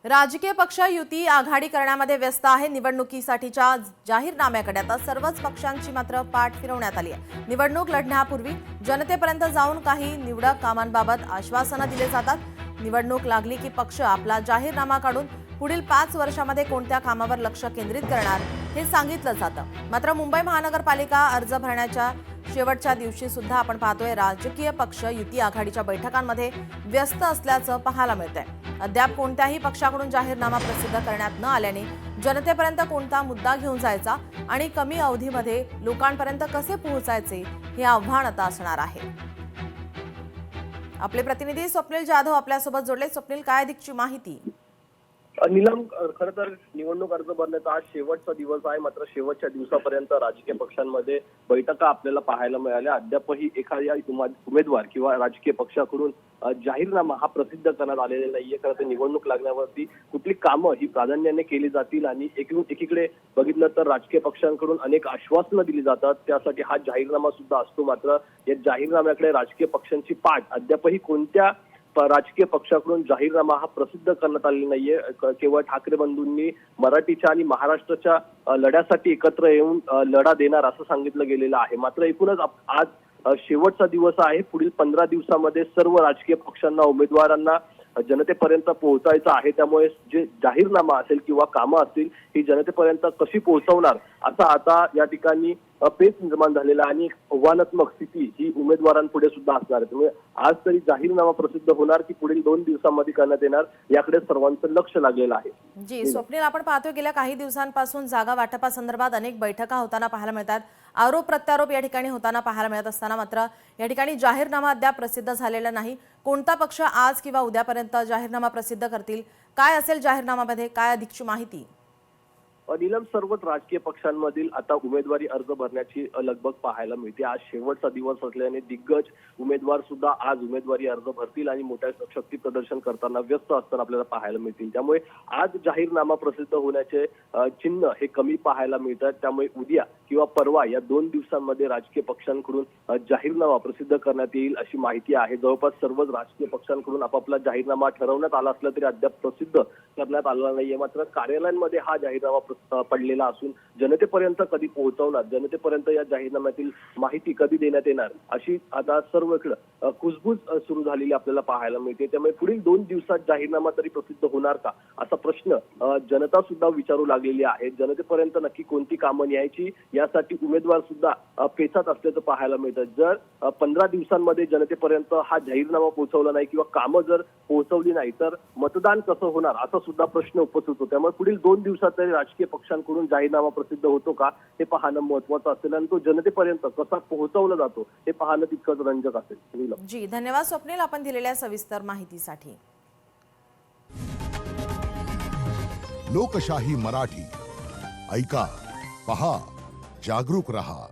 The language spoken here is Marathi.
राजकीय पक्ष युती आघाडी करण्यामध्ये व्यस्त आहे। निवडणुकीसाठीच्या जाहीरनाम्याकडे आता सर्वच पक्षांची मात्र पाठ फिरवण्यात आली आहे। निवडणूक लढण्यापूर्वी जनतेपर्यंत जाऊन काही निवडक कामांबाबत आश्वासनं दिले जातात। निवडणूक लागली की पक्ष आपला जाहीरनामा काढून पुढील 5 वर्षांमध्ये कोणत्या कामावर लक्ष केंद्रित करणार हे सांगितलं जातं। मात्र मुंबई महानगरपालिका अर्ज भरण्याच्या शेवटच्या दिवशी सुद्धा आपण पाहतोय राजकीय पक्ष युती आघाडीच्या बैठकांमध्ये व्यस्त असल्याचं पाहायला मिळतंय। अद्याप कोणत्याही पक्षाकडून जाहीरनामा प्रसिद्ध करण्यात न आल्याने जनतेपर्यंत कोणता मुद्दा घेऊन जायचा आणि कमी अवधीमध्ये लोकांपर्यंत कसे पोहोचायचे हे आव्हान आता असणार आहे। आपले प्रतिनिधी स्वप्नील जाधव आपल्यासोबत जोडले। स्वप्नील, काय अधिकची माहिती? नीलम, खरं तर निवडणूक अर्ज भरण्याचा आज शेवटचा दिवस आहे। मात्र शेवटच्या दिवसापर्यंत राजकीय पक्षांमध्ये बैठका आपल्याला पाहायला मिळाल्या। अद्यापही एखाद्या उमेदवार किंवा राजकीय पक्षाकडून जाहीरनामा हा प्रसिद्ध करण्यात आलेला नाहीये। खरं तर निवडणूक लागण्यावरती कुठली कामं ही प्राधान्याने केली जातील आणि एकीकडे बघितलं तर राजकीय पक्षांकडून अनेक आश्वासनं दिली जातात, त्यासाठी हा जाहीरनामा सुद्धा असतो। मात्र या जाहीरनाम्याकडे राजकीय पक्षांची पाठ अद्यापही कोणत्या राजकीय पक्षाकडून जाहीरनामा हा प्रसिद्ध करण्यात आलेला नाहीये। केवळ ठाकरे बंधूंनी मराठीच्या आणि महाराष्ट्राच्या लढ्यासाठी एकत्र येऊन लढा देणार असं सांगितलं गेलेलं आहे। मात्र एकूणच आज शेवटचा दिवस आहे। पुढील 15 दिवसामध्ये सर्व राजकीय पक्षांना उमेदवारांना जनतेपर्यंत पोहोचायचं आहे। त्यामुळे जे जाहीरनामा असेल किंवा कामं असतील ही जनतेपर्यंत कशी पोहोचवणार असा आता या ठिकाणी पेच निर्माण झालेला आणि आव्हानात्मक स्थिती ही उमेदवारांपुढे सुद्धा असणार आहे। त्यामुळे आज तरी जाहीरनामा प्रसिद्ध होणार की पुढील 2 दिवसांमध्ये करण्यात येणार याकडे सर्वांचं लक्ष लागलेलं आहे। जी स्वप्नील, आपण पाहतोय गेल्या काही दिवसांपासून जागा वाटपासंदर्भात अनेक बैठका होताना पाहायला मिळतात। आरोप प्रत्यारोप या ठिकाणी होताना पाहायला मिळत असताना मात्र या ठिकाणी जाहीरनामा अद्याप प्रसिद्ध झालेला नाही। कोणता पक्ष आज किंवा उद्यापर्यंत जाहीरनामा प्रसिद्ध करतील? काय असेल जाहीरनाम्यामध्ये? काय अधिकची माहिती? नीलम, सर्वच राजकीय पक्षांमधील आता उमेदवारी अर्ज भरण्याची लगबग पाहायला मिळते। आज शेवटचा दिवस असल्याने दिग्गज उमेदवार सुद्धा आज उमेदवारी अर्ज भरतील आणि मोठ्या शक्ती प्रदर्शन करताना व्यस्त असताना आपल्याला पाहायला मिळतील। त्यामुळे आज जाहीरनामा प्रसिद्ध होण्याचे चिन्ह हे कमी पाहायला मिळतात। त्यामुळे उद्या किंवा परवा या 2 दिवसांमध्ये राजकीय पक्षांकडून जाहीरनामा प्रसिद्ध करण्यात येईल अशी माहिती आहे। जवळपास सर्वच राजकीय पक्षांकडून आपापला जाहीरनामा ठरवण्यात आला असला तरी अद्याप प्रसिद्ध करण्यात आलेला नाहीये। मात्र कार्यालयांमध्ये हा जाहीरनामा पडलेला असून जनतेपर्यंत कधी पोहोचवणार, जनतेपर्यंत या जाहीरनाम्यातील माहिती कधी देण्यात येणार अशी आता सर्वकडे कुजबूज सुरू झालेली आपल्याला पाहायला मिळते। त्यामुळे पुढील 2 दिवसात जाहीरनामा तरी प्रसिद्ध होणार का असा प्रश्न जनता सुद्धा विचारू लागलेली आहे। जनतेपर्यंत नक्की कोणती कामं न्यायची यासाठी उमेदवार सुद्धा पेचात असल्याचं पाहायला मिळतं। जर 15 दिवसांमध्ये जनतेपर्यंत हा जाहीरनामा पोहोचवला नाही किंवा कामं जर पोहोचवली नाही तर मतदान कसं होणार असा सुद्धा प्रश्न उपस्थित होतो। त्यामुळे पुढील 2 दिवसात तरी राजकीय पक्षांकडून जाहीरनामा प्रसिद्ध होतो का हे पाहणं महत्त्वाचं असेल आणि तो जनतेपर्यंत कसा पोहोचवला जातो हे पाहणं तितकंच रंजक असेल। जी धन्यवाद स्वप्नील, आपण दिलेल्या सविस्तर माहितीसाठी। लोकशाही मराठी ऐका, पहा, जागरूक रहा।